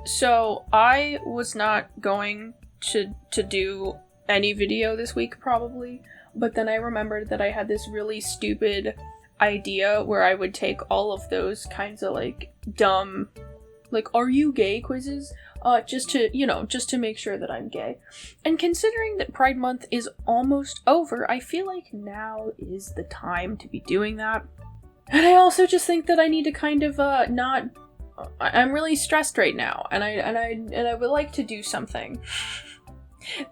So I was not going to do any video this week probably, but then I remembered that I had this really stupid idea where I would take all of those kinds of like dumb, like, are you gay quizzes, just to make sure that I'm gay. And considering that Pride Month is almost over, I feel like now is the time to be doing that. And I also just think that I need to kind of I'm really stressed right now, and I would like to do something.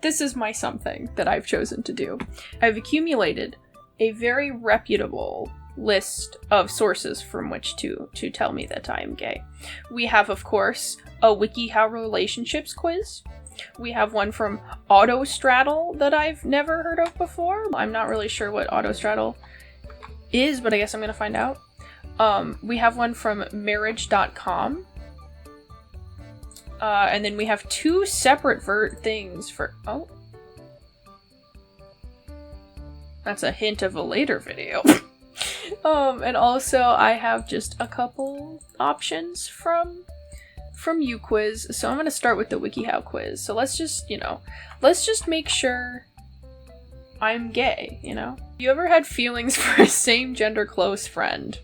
This is my something that I've chosen to do. I've accumulated a very reputable list of sources from which to tell me that I am gay. We have, of course, a Wikihow relationships quiz. We have one from Autostraddle that I've never heard of before. I'm not really sure what Autostraddle is, but I guess I'm gonna find out. We have one from marriage.com. And then we have two separate things for... Oh. That's a hint of a later video. And also I have just a couple options from Uquiz. So I'm gonna start with the Wikihow quiz. So let's just make sure I'm gay, You ever had feelings for a same-gender close friend?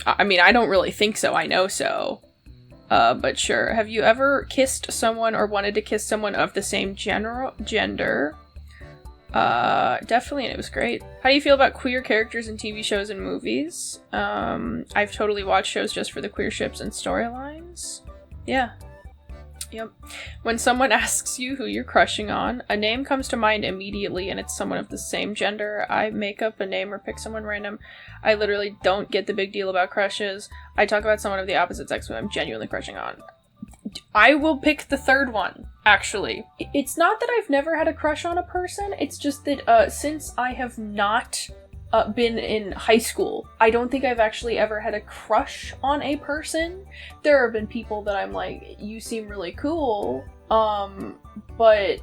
I mean, I don't really think so, I know so. But sure. Have you ever kissed someone or wanted to kiss someone of the same gender? Definitely, and it was great. How do you feel about queer characters in TV shows and movies? I've totally watched shows just for the queer ships and storylines. Yeah. Yep. When someone asks you who you're crushing on, a name comes to mind immediately and it's someone of the same gender. I make up a name or pick someone random. I literally don't get the big deal about crushes. I talk about someone of the opposite sex who I'm genuinely crushing on. I will pick the third one, actually. It's not that I've never had a crush on a person, it's just that since I have not been in high school, I don't think I've actually ever had a crush on a person. There have been people that I'm like, you seem really cool, but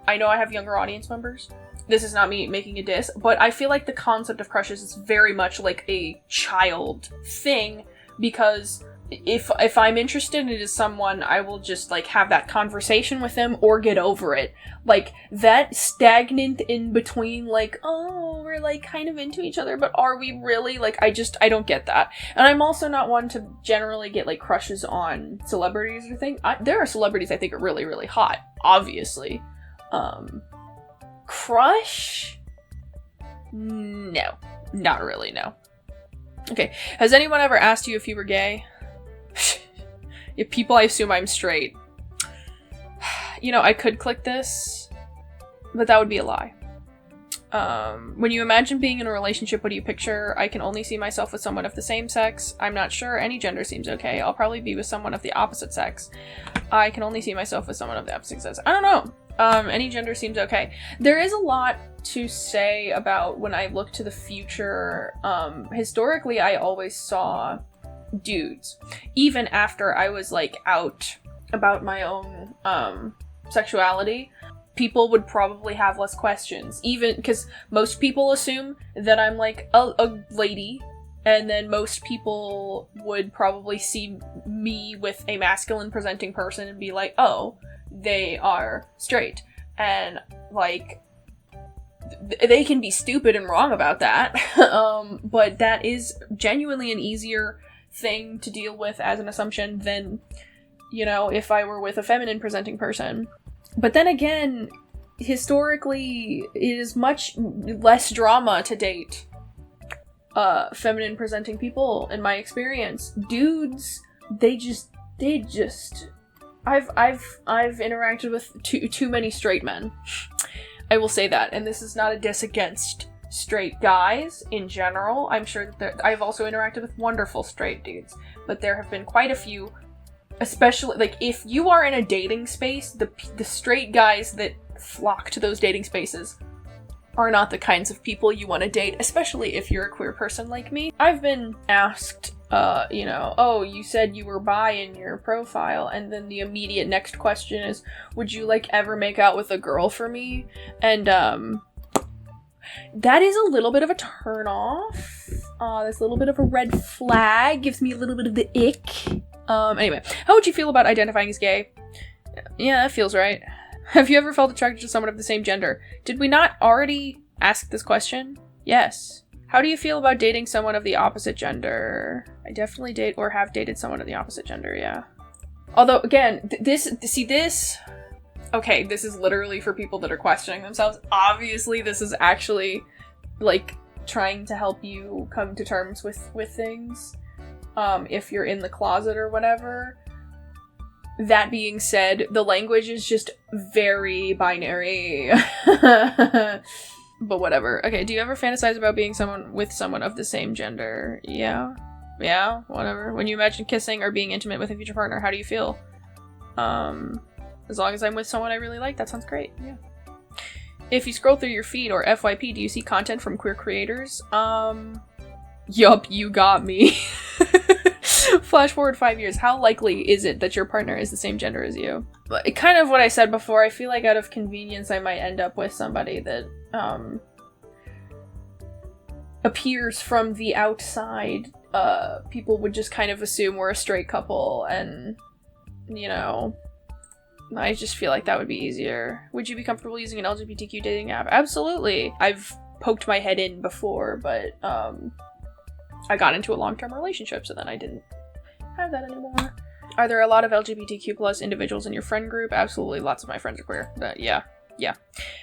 I know I have younger audience members. This is not me making a diss, but I feel like the concept of crushes is very much like a child thing, because if I'm interested in someone, I will just, like, have that conversation with them or get over it. Like, that stagnant in between, like, oh, we're, like, kind of into each other, but are we really? Like, I don't get that. And I'm also not one to generally get, like, crushes on celebrities or things. There are celebrities I think are really, really hot, obviously. Crush? No. Not really, no. Okay, has anyone ever asked you if you were gay? If people, I assume I'm straight. I could click this, but that would be a lie. When you imagine being in a relationship, what do you picture? I can only see myself with someone of the same sex. I'm not sure. Any gender seems okay. I'll probably be with someone of the opposite sex. I can only see myself with someone of the opposite sex. I don't know. Any gender seems okay. There is a lot to say about when I look to the future. Historically, I always saw dudes, even after I was, like, out about my own sexuality. People would probably have less questions, even because most people assume that I'm, like, a lady, and then most people would probably see me with a masculine presenting person and be like, oh, they are straight. And, like, they can be stupid and wrong about that, but that is genuinely an easier thing to deal with as an assumption than, if I were with a feminine presenting person. But then again, historically, it is much less drama to date feminine presenting people, in my experience. Dudes, I've interacted with too many straight men. I will say that, and this is not a diss against straight guys in general. I'm sure that I've also interacted with wonderful straight dudes, but there have been quite a few, especially, like, if you are in a dating space, the straight guys that flock to those dating spaces are not the kinds of people you want to date, especially if you're a queer person like me. I've been asked, oh, you said you were bi in your profile, and then the immediate next question is, would you, like, ever make out with a girl for me? And, that is a little bit of a turn off. That's a little bit of a red flag. Gives me a little bit of the ick. Anyway, how would you feel about identifying as gay? Yeah, that feels right. Have you ever felt attracted to someone of the same gender? Did we not already ask this question? Yes. How do you feel about dating someone of the opposite gender? I definitely date or have dated someone of the opposite gender, yeah. Although, again, this... Okay, this is literally for people that are questioning themselves. Obviously, this is actually, like, trying to help you come to terms with things. If you're in the closet or whatever. That being said, the language is just very binary. But whatever. Okay, do you ever fantasize about being with someone of the same gender? Yeah. Yeah, whatever. When you imagine kissing or being intimate with a future partner, how do you feel? As long as I'm with someone I really like, that sounds great. Yeah. If you scroll through your feed or FYP, do you see content from queer creators? Yup, you got me. Flash forward 5 years. How likely is it that your partner is the same gender as you? Kind of what I said before. I feel like out of convenience, I might end up with somebody that appears from the outside. People would just kind of assume we're a straight couple, and, you know, I just feel like that would be easier. Would you be comfortable using an LGBTQ dating app? Absolutely. I've poked my head in before, but I got into a long-term relationship, so then I didn't have that anymore. Are there a lot of LGBTQ plus individuals in your friend group? Absolutely. Lots of my friends are queer. Yeah.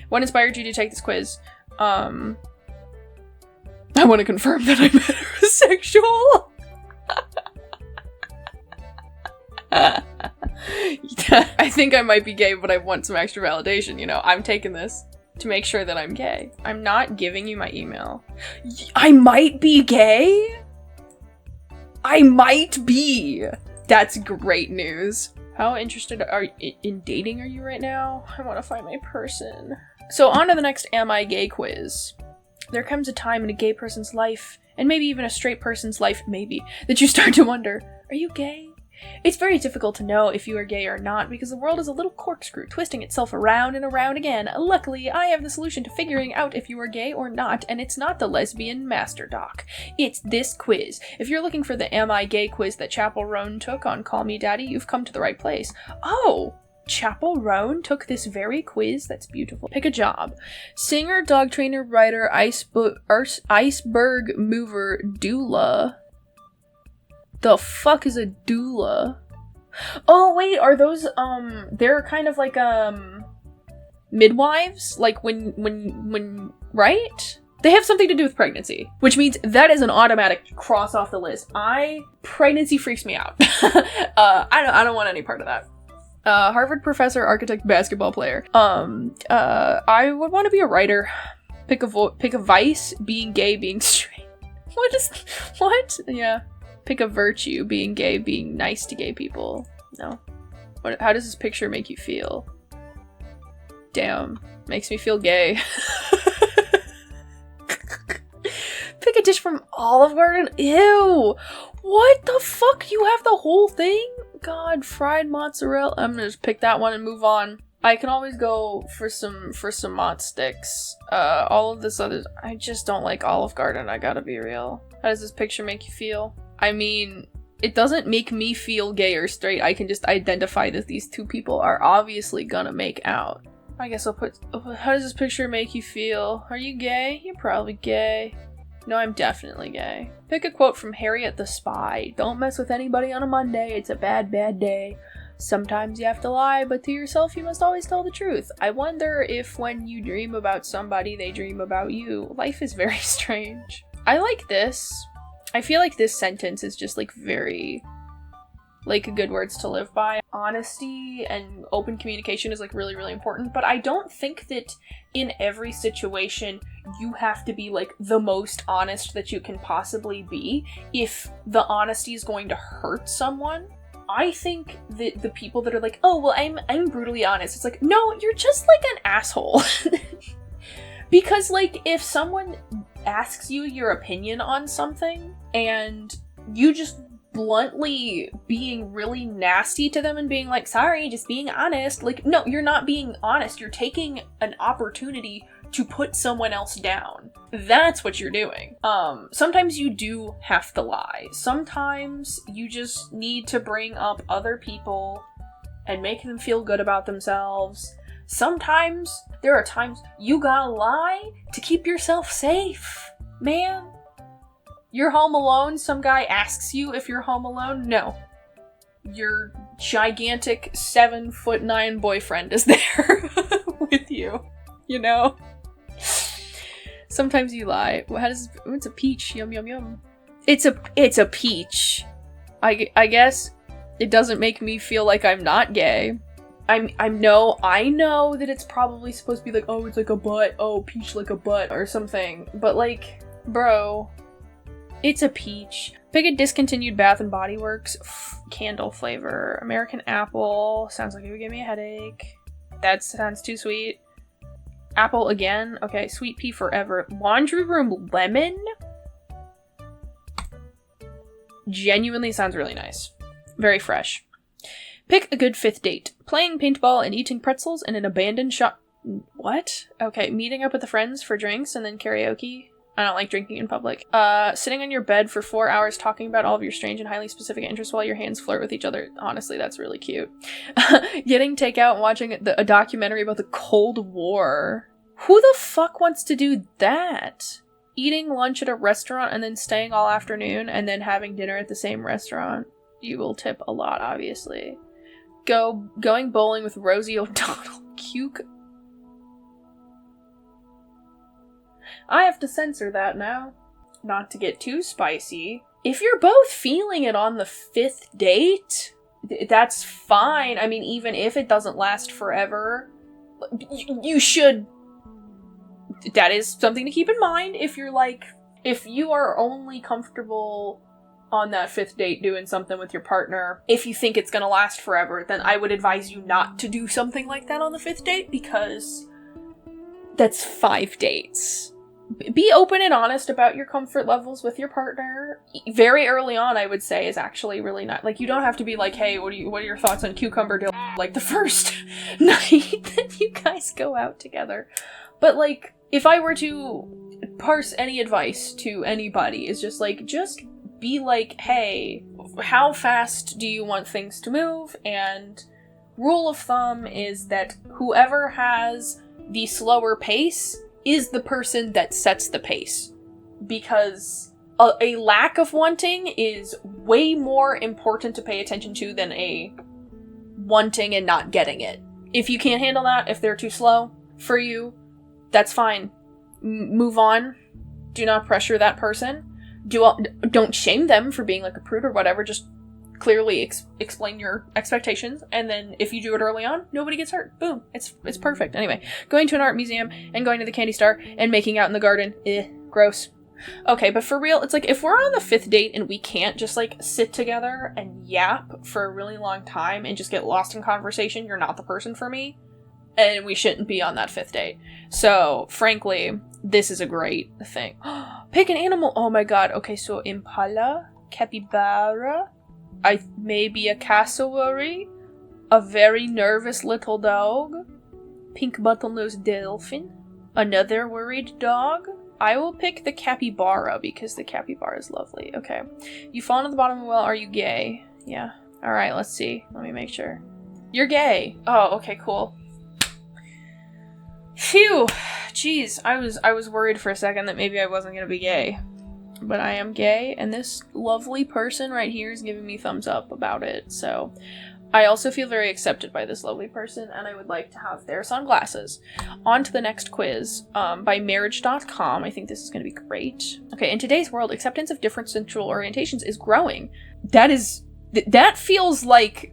What inspired you to take this quiz? I want to confirm that I'm heterosexual. Yeah, I think I might be gay, but I want some extra validation, you know? I'm taking this to make sure that I'm gay. I'm not giving you my email. I might be gay? I might be! That's great news. How interested in dating are you right now? I want to find my person. So on to the next Am I Gay quiz. There comes a time in a gay person's life, and maybe even a straight person's life, maybe, that you start to wonder, are you gay? It's very difficult to know if you are gay or not because the world is a little corkscrew, twisting itself around and around again. Luckily, I have the solution to figuring out if you are gay or not, and it's not the lesbian master doc. It's this quiz. If you're looking for the Am I Gay quiz that Chapel Roan took on Call Me Daddy, you've come to the right place. Oh! Chapel Roan took this very quiz? That's beautiful. Pick a job. Singer, dog trainer, writer, iceberg mover, doula. The fuck is a doula? Oh wait, are those they're kind of like midwives? Like when right? They have something to do with pregnancy, which means that is an automatic cross off the list. Pregnancy freaks me out. I don't want any part of that. Harvard professor, architect, basketball player. I would want to be a writer. Pick a vice, being gay, being straight. What? Yeah. Pick a virtue, being gay, being nice to gay people. No. How does this picture make you feel? Damn. Makes me feel gay. Pick a dish from Olive Garden? Ew! What the fuck? You have the whole thing? God, fried mozzarella. I'm gonna just pick that one and move on. I can always go for some mozz sticks. All of this other... I just don't like Olive Garden, I gotta be real. How does this picture make you feel? I mean, it doesn't make me feel gay or straight. I can just identify that these two people are obviously gonna make out. I guess I'll put... How does this picture make you feel? Are you gay? You're probably gay. No, I'm definitely gay. Pick a quote from Harriet the Spy. Don't mess with anybody on a Monday. It's a bad, bad day. Sometimes you have to lie, but to yourself you must always tell the truth. I wonder if when you dream about somebody, they dream about you. Life is very strange. I like this. I feel like this sentence is just like very, like, good words to live by. Honesty and open communication is like really, really important, but I don't think that in every situation you have to be like the most honest that you can possibly be if the honesty is going to hurt someone. I think that the people that are like, oh, well, I'm brutally honest. It's like, no, you're just like an asshole. Because like if someone asks you your opinion on something and you just bluntly being really nasty to them and being like, sorry, just being honest. Like, no, you're not being honest. You're taking an opportunity to put someone else down. That's what you're doing. Sometimes you do have to lie. Sometimes you just need to bring up other people and make them feel good about themselves. Sometimes there are times you gotta lie to keep yourself safe, man. You're home alone, some guy asks you if you're home alone. No. Your gigantic 7'9" boyfriend is there with you, you know? Sometimes you lie. It's a peach. Yum yum yum. It's a peach. I guess it doesn't make me feel like I'm not gay. I know that it's probably supposed to be like, oh, it's like a butt. Oh, peach like a butt or something. But like, bro, it's a peach. Pick a discontinued Bath and Body Works candle flavor. American apple. Sounds like it would give me a headache. That sounds too sweet. Apple again. Okay, sweet pea forever. Laundry room lemon? Genuinely sounds really nice. Very fresh. Pick a good 5th date. Playing paintball and eating pretzels in an abandoned shop. What? Okay, meeting up with the friends for drinks and then karaoke. I don't like drinking in public. Sitting on your bed for 4 hours talking about all of your strange and highly specific interests while your hands flirt with each other. Honestly, that's really cute. Getting takeout and watching a documentary about the Cold War. Who the fuck wants to do that? Eating lunch at a restaurant and then staying all afternoon and then having dinner at the same restaurant. You will tip a lot, obviously. Going bowling with Rosie O'Donnell. I have to censor that now. Not to get too spicy. If you're both feeling it on the 5th date, that's fine. I mean, even if it doesn't last forever, you should... That is something to keep in mind if you're like... If you are only comfortable on that 5th date doing something with your partner, if you think it's gonna last forever, then I would advise you not to do something like that on the 5th date, because that's 5 dates. Be open and honest about your comfort levels with your partner. Very early on, I would say, is actually really not... Like, you don't have to be like, hey, what are your thoughts on cucumber dill? Like, the first night that you guys go out together. But, like, if I were to parse any advice to anybody, is just be like, hey, how fast do you want things to move? And rule of thumb is that whoever has the slower pace is the person that sets the pace. Because a lack of wanting is way more important to pay attention to than a wanting and not getting it. If you can't handle that, if they're too slow for you, that's fine. Move on. Do not pressure that person. Don't shame them for being like a prude or whatever. Just clearly explain your expectations, and then if you do it early on, nobody gets hurt. Boom. It's perfect. Anyway, going to an art museum and going to the candy store and making out in the garden. Gross. Okay, but for real, it's like, if we're on the 5th date and we can't just like sit together and yap for a really long time and just get lost in conversation, you're not the person for me, and we shouldn't be on that 5th date. So, frankly, this is a great thing. Pick an animal. Oh my god. Okay, so impala, capybara, maybe a cassowary, a very nervous little dog, pink bottlenose dolphin, another worried dog. I will pick the capybara because the capybara is lovely. Okay. You fall to the bottom of the well. Are you gay? Yeah. Alright, let's see. Let me make sure. You're gay. Oh, okay, cool. Phew. Jeez, I was worried for a second that maybe I wasn't gonna be gay. But I am gay, and this lovely person right here is giving me thumbs up about it, so I also feel very accepted by this lovely person, and I would like to have their sunglasses. On to the next quiz, by marriage.com. I think this is going to be great. Okay, in today's world, acceptance of different sexual orientations is growing. That feels like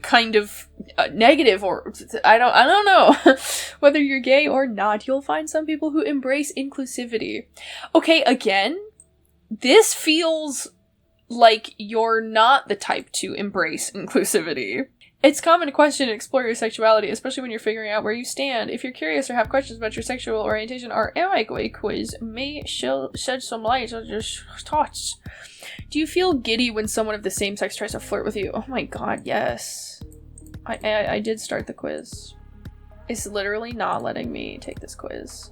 kind of negative, or I don't know. Whether you're gay or not, you'll find some people who embrace inclusivity. Okay, again, this feels like you're not the type to embrace inclusivity. It's common to question and explore your sexuality, especially when you're figuring out where you stand. If you're curious or have questions about your sexual orientation, our AI quiz may shed some light on your thoughts. Do you feel giddy when someone of the same sex tries to flirt with you? Oh my god, yes. I did start the quiz. It's literally not letting me take this quiz.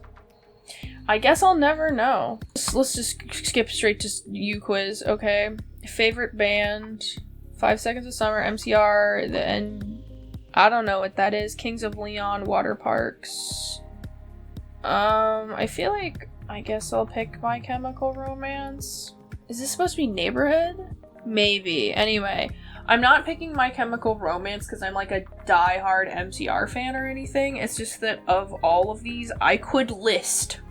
I guess I'll never know. Let's just skip straight to Uquiz, okay? Favorite band, 5 Seconds of Summer, MCR, I don't know what that is. Kings of Leon, Water Parks. I feel like, I guess I'll pick My Chemical Romance. Is this supposed to be Neighborhood? Maybe. Anyway, I'm not picking My Chemical Romance because I'm like a die-hard MCR fan or anything. It's just that of all of these, I could list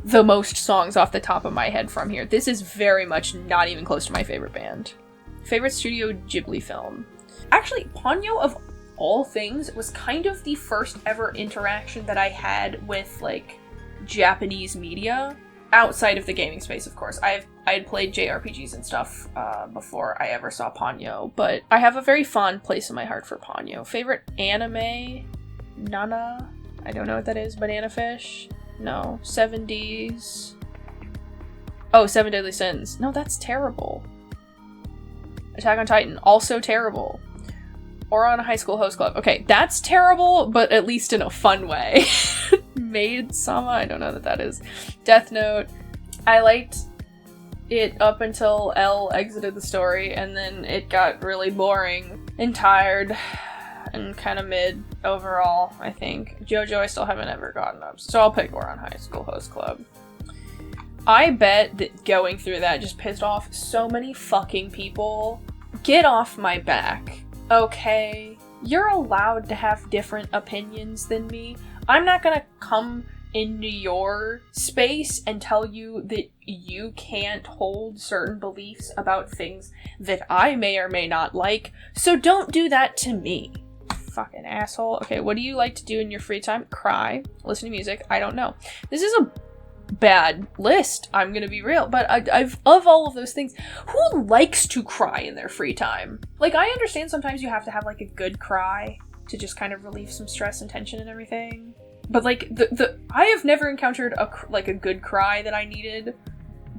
the most songs off the top of my head from here. This is very much not even close to my favorite band. Favorite Studio Ghibli film. Actually, Ponyo, of all things, was kind of the first ever interaction that I had with, like, Japanese media. Outside of the gaming space, of course. I had played JRPGs and stuff before I ever saw Ponyo, but I have a very fond place in my heart for Ponyo. Favorite anime? Nana? I don't know what that is. Banana Fish? No. 70s. Oh, Seven Deadly Sins. No, that's terrible. Attack on Titan. Also terrible. Ouran High School Host Club. Okay, that's terrible, but at least in a fun way. Maid-sama? I don't know what that is. Death Note. I liked it up until L exited the story, and then it got really boring and tired and kind of mid overall, I think. JoJo I still haven't ever gotten up, so I'll pick Ouran High School Host Club. I bet that going through that just pissed off so many fucking people. Get off my back. Okay, you're allowed to have different opinions than me. I'm not gonna come into your space and tell you that you can't hold certain beliefs about things that I may or may not like, so don't do that to me. Fucking asshole. Okay, what do you like to do in your free time? Cry, listen to music, I don't know. This is a bad list, I'm gonna be real, but I've of all of those things, who likes to cry in their free time? Like, I understand sometimes you have to have like a good cry to just kind of relieve some stress and tension and everything, but like I have never encountered a good cry that I needed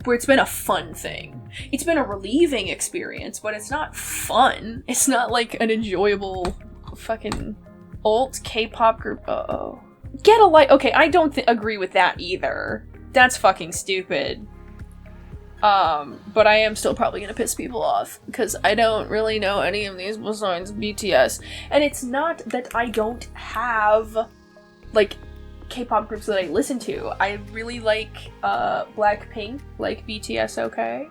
where it's been a fun thing. It's been a relieving experience, but it's not fun. It's not like an enjoyable fucking alt K-pop group. Uh-oh. Get a light. Okay, I don't agree with that either. That's fucking stupid. But I am still probably gonna piss people off, because I don't really know any of these besides BTS. And it's not that I don't have, like, K-pop groups that I listen to. I really like, Blackpink, like BTS, okay?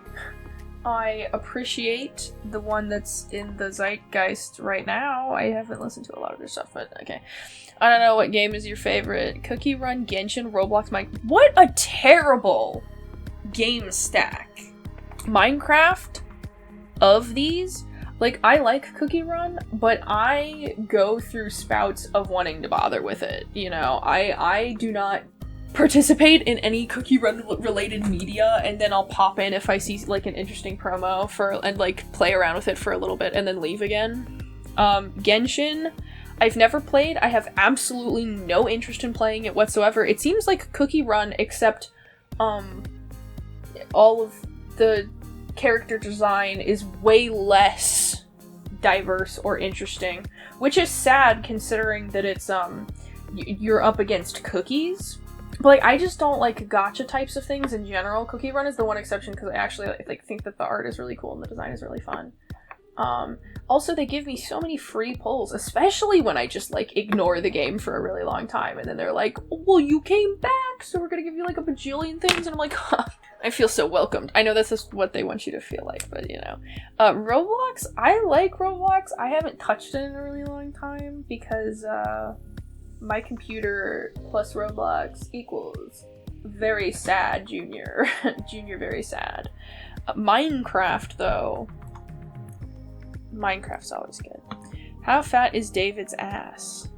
I appreciate the one that's in the zeitgeist right now. I haven't listened to a lot of their stuff, but okay. I don't know, what game is your favorite? Cookie Run, Genshin, Roblox, Minecraft. What a terrible game stack. Minecraft, of these, like, I like Cookie Run, but I go through spouts of wanting to bother with it, you know? I do not participate in any Cookie Run related media, and then I'll pop in if I see, like, an interesting promo and, like, play around with it for a little bit and then leave again. Genshin, I've never played. I have absolutely no interest in playing it whatsoever. It seems like Cookie Run, except, all of the character design is way less diverse or interesting, which is sad considering that it's, you're up against cookies. But, like, I just don't like gacha types of things in general. Cookie Run is the one exception because I actually, like, think that the art is really cool and the design is really fun. Also, they give me so many free pulls, especially when I just, like, ignore the game for a really long time, and then they're like, well, you came back, so we're gonna give you, like, a bajillion things, and I'm like, huh. I feel so welcomed. I know this is what they want you to feel like, but, you know. Roblox, I like Roblox. I haven't touched it in a really long time, because, my computer plus Roblox equals very sad junior. Junior very sad. Minecraft, though. Minecraft's always good. How fat is David's ass?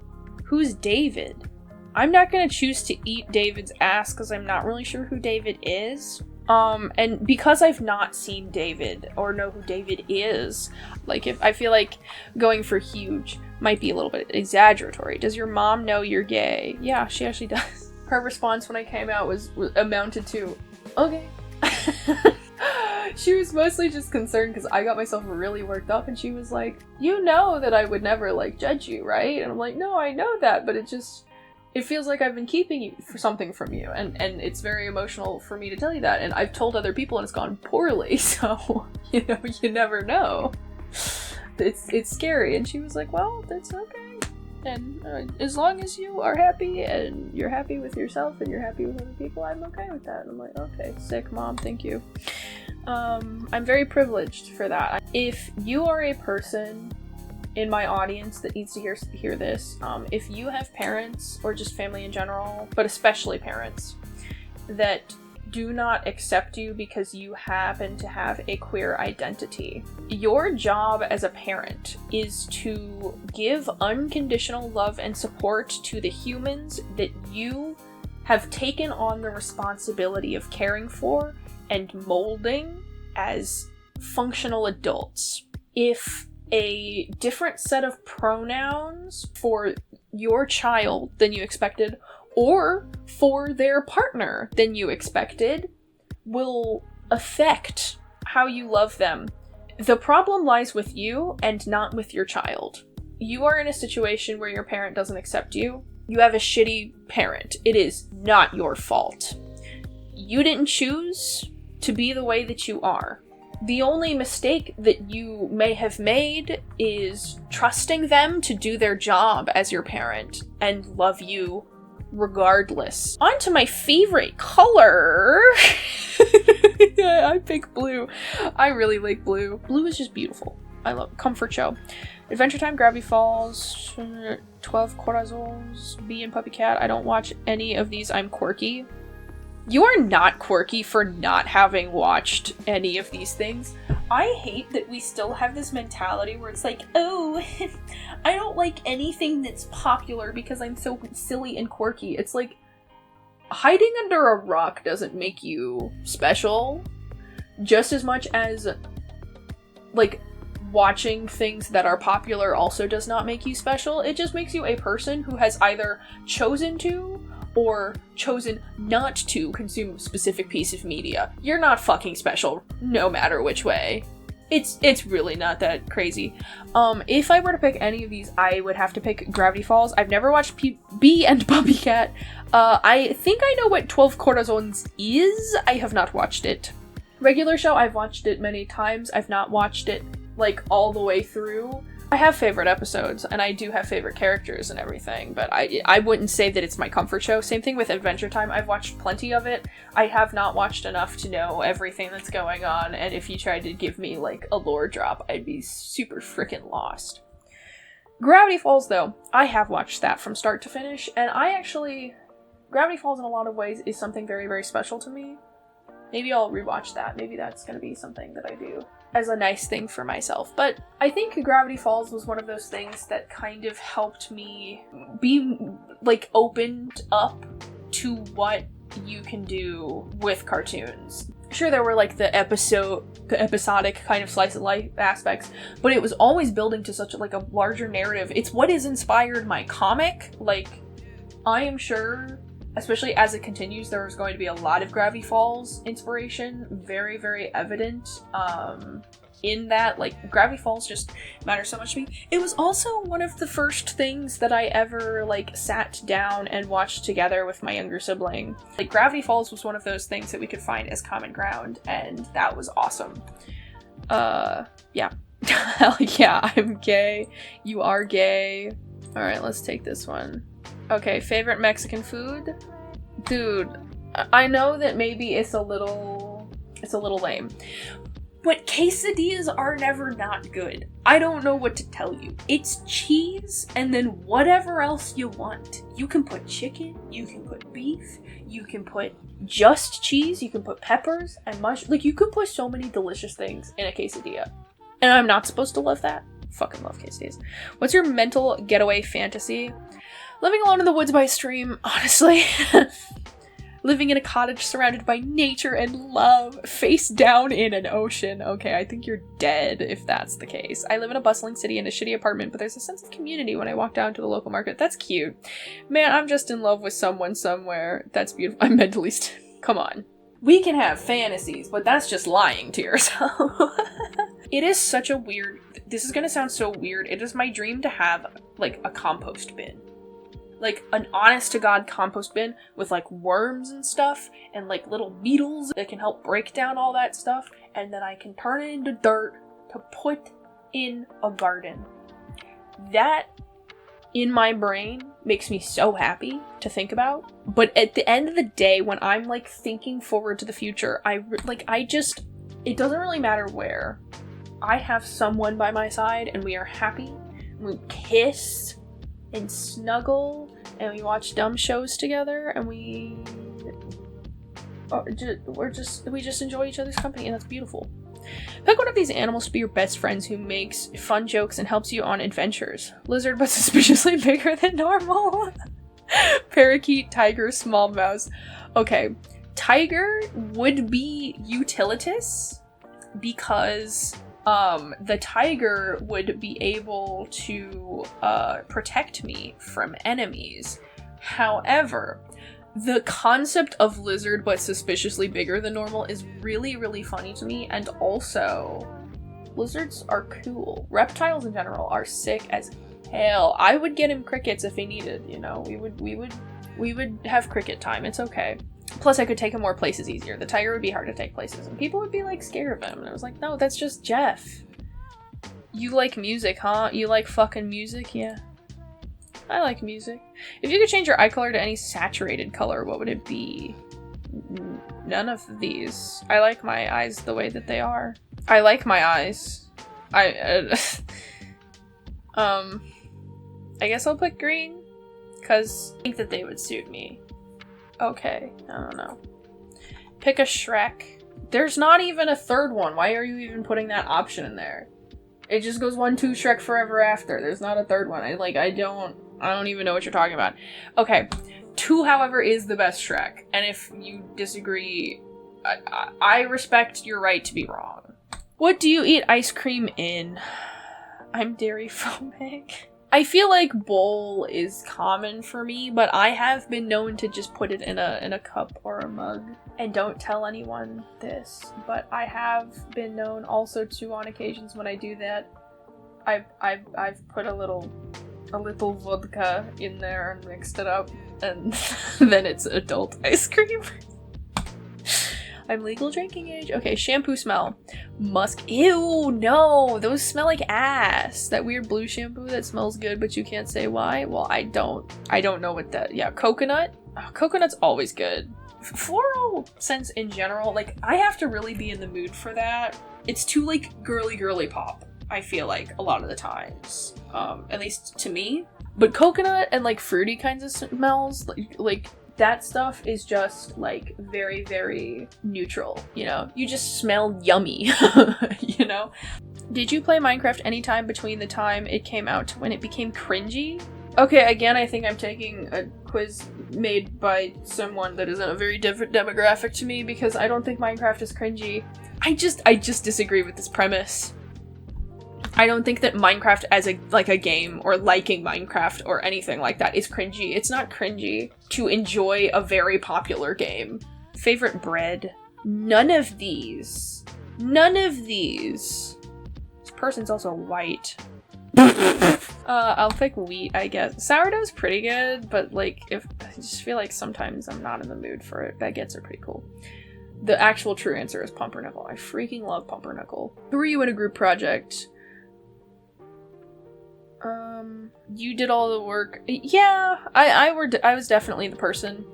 Who's David? I'm not gonna choose to eat David's ass because I'm not really sure who David is. And because I've not seen David or know who David is, like, if I feel like going for huge might be a little bit exaggeratory. Does your mom know you're gay? Yeah, she actually does. Her response when I came out was amounted to, okay. She was mostly just concerned because I got myself really worked up, and she was like, you know that I would never, like, judge you, right? And I'm like, no, I know that, but it feels like I've been keeping you for something from you, and it's very emotional for me to tell you that, and I've told other people and it's gone poorly, so, you know, you never know. It's scary. And she was like, well, that's okay. And as long as you are happy and you're happy with yourself and you're happy with other people, I'm okay with that. And I'm like, okay, sick, Mom, thank you. I'm very privileged for that. If you are a person in my audience that needs to hear this, if you have parents or just family in general, but especially parents, that do not accept you because you happen to have a queer identity, your job as a parent is to give unconditional love and support to the humans that you have taken on the responsibility of caring for and molding as functional adults. If a different set of pronouns for your child than you expected, or for their partner than you expected, will affect how you love them, the problem lies with you and not with your child. You are in a situation where your parent doesn't accept you. You have a shitty parent. It is not your fault. You didn't choose to be the way that you are. The only mistake that you may have made is trusting them to do their job as your parent and love you regardless. On to my favorite color. I pick blue. I really like blue. Blue is just beautiful. I love Comfort Show. Adventure Time, Gravity Falls, 12 Corazones, Bee and Puppy Cat. I don't watch any of these. I'm quirky. You are not quirky for not having watched any of these things. I hate that we still have this mentality where it's like, oh, I don't like anything that's popular because I'm so silly and quirky. It's like, hiding under a rock doesn't make you special, just as much as, like, watching things that are popular also does not make you special. It just makes you a person who has either chosen to or chosen not to consume a specific piece of media. You're not fucking special, no matter which way. It's really not that crazy. If I were to pick any of these, I would have to pick Gravity Falls. I've never watched Bee and Puppy Cat. I think I know what 12 Corazones is. I have not watched it. Regular Show, I've watched it many times. I've not watched it, like, all the way through. I have favorite episodes, and I do have favorite characters and everything, but I wouldn't say that it's my comfort show. Same thing with Adventure Time. I've watched plenty of it. I have not watched enough to know everything that's going on, and if you tried to give me, like, a lore drop, I'd be super freaking lost. Gravity Falls, though, I have watched that from start to finish, and Gravity Falls in a lot of ways is something very, very special to me. Maybe I'll rewatch that. Maybe that's gonna be something that I do as a nice thing for myself. But I think Gravity Falls was one of those things that kind of helped me be, like, opened up to what you can do with cartoons. Sure, there were, like, the episodic kind of slice of life aspects, but it was always building to such, like, a larger narrative. It's what has inspired my comic. Like, I am sure, especially as it continues, there is going to be a lot of Gravity Falls inspiration, very, very evident, in that. Like, Gravity Falls just matters so much to me. It was also one of the first things that I ever, like, sat down and watched together with my younger sibling. Like, Gravity Falls was one of those things that we could find as common ground, and that was awesome. Yeah. Hell yeah, I'm gay. You are gay. Alright, let's take this one. Okay, favorite Mexican food? Dude, I know that maybe it's a little lame, but quesadillas are never not good. I don't know what to tell you. It's cheese and then whatever else you want. You can put chicken, you can put beef, you can put just cheese, you can put peppers and like, you can put so many delicious things in a quesadilla. And I'm not supposed to love that? Fucking love quesadillas. What's your mental getaway fantasy? Living alone in the woods by a stream, honestly. Living in a cottage surrounded by nature and love, face down in an ocean. Okay, I think you're dead if that's the case. I live in a bustling city in a shitty apartment, but there's a sense of community when I walk down to the local market. That's cute. Man, I'm just in love with someone somewhere. That's beautiful. I'm mentally come on. We can have fantasies, but that's just lying to yourself. It is such a weird... This is gonna sound so weird. It is my dream to have, like, a compost bin. Like, an honest-to-God compost bin with, like, worms and stuff, and, like, little beetles that can help break down all that stuff, and then I can turn it into dirt to put in a garden. That, in my brain, makes me so happy to think about. But at the end of the day, when I'm, like, thinking forward to the future, it doesn't really matter where. I have someone by my side, and we are happy, and we kiss, and snuggle, and we watch dumb shows together, and we just enjoy each other's company, and that's beautiful. Pick one of these animals to be your best friends who makes fun jokes and helps you on adventures. Lizard, but suspiciously bigger than normal. Parakeet, tiger, small mouse. Okay, tiger would be utilitous because the tiger would be able to protect me from enemies. However, the concept of lizard but suspiciously bigger than normal is really, really funny to me, and also, lizards are cool. Reptiles in general are sick as hell. I would get him crickets if he needed, you know? We would have cricket time, it's okay. Plus, I could take him more places easier. The tiger would be hard to take places, and people would be, like, scared of him. And I was like, no, that's just Jeff. You like music, huh? You like fucking music? Yeah. I like music. If you could change your eye color to any saturated color, what would it be? None of these. I like my eyes the way that they are. I like my eyes. I guess I'll put green, because I think that they would suit me. Okay, I don't know. Pick a Shrek. There's not even a third one. Why are you even putting that option in there? It just goes 1, 2, Shrek forever after. There's not a third one. I don't even know what you're talking about. Okay, 2, however, is the best Shrek. And if you disagree, I respect your right to be wrong. What do you eat ice cream in? I'm dairy phobic. I feel like bowl is common for me, but I have been known to just put it in a cup or a mug. And don't tell anyone this, but I have been known also to, on occasions when I do that, I've put a little vodka in there and mixed it up, and then it's adult ice cream. I'm legal drinking age. Okay, shampoo smell. Musk. Ew, no, those smell like ass. That weird blue shampoo that smells good, but you can't say why. Well, I don't know what that, yeah, coconut. Oh, coconut's always good. Floral scents in general, like, I have to really be in the mood for that. It's too, like, girly pop, I feel like, a lot of the times. At least to me. But coconut and, like, fruity kinds of smells, like that stuff is just, like, very, very neutral, you know? You just smell yummy, you know? Did you play Minecraft anytime between the time it came out to when it became cringy? Okay, again, I think I'm taking a quiz made by someone that isn't a very different demographic to me, because I don't think Minecraft is cringy. I just disagree with this premise. I don't think that Minecraft as a game, or liking Minecraft or anything like that, is cringy. It's not cringy to enjoy a very popular game. Favorite bread? None of these. None of these. This person's also white. I'll pick wheat, I guess. Sourdough's pretty good, but, like, I just feel like sometimes I'm not in the mood for it. Baguettes are pretty cool. The actual true answer is pumpernickel. I freaking love pumpernickel. Who are you in a group project? You did all the work. Yeah, I was definitely the person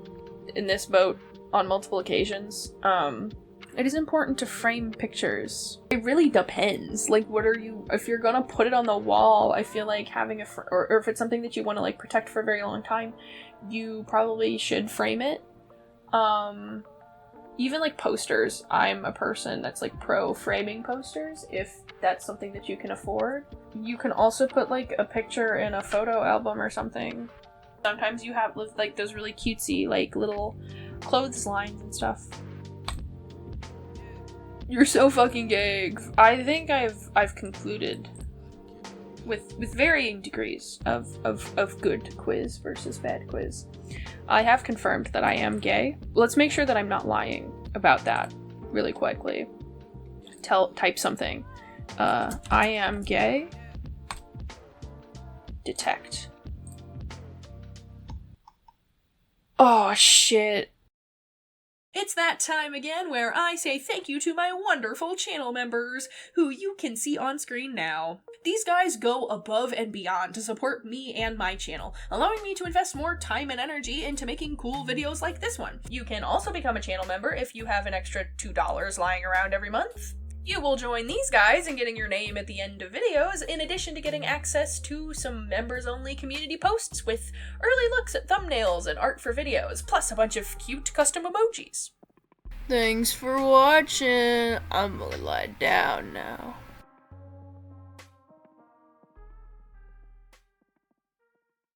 in this boat on multiple occasions. It is important to frame pictures. It really depends. Like, if you're gonna put it on the wall, I feel like having or if it's something that you want to, like, protect for a very long time, you probably should frame it. Even, like, posters, I'm a person that's, like, pro framing posters, if that's something that you can afford. You can also put, like, a picture in a photo album or something. Sometimes you have, like, those really cutesy, like, little clotheslines and stuff. You're so fucking gay. I think I've concluded with varying degrees of good quiz versus bad quiz. I have confirmed that I am gay. Let's make sure that I'm not lying. about that really quickly. Type something. I am gay. Detect. Oh, shit. It's that time again where I say thank you to my wonderful channel members, who you can see on screen now. These guys go above and beyond to support me and my channel, allowing me to invest more time and energy into making cool videos like this one. You can also become a channel member if you have an extra $2 lying around every month. You will join these guys in getting your name at the end of videos, in addition to getting access to some members-only community posts with early looks at thumbnails and art for videos, plus a bunch of cute custom emojis. Thanks for watching. I'm gonna lie down now.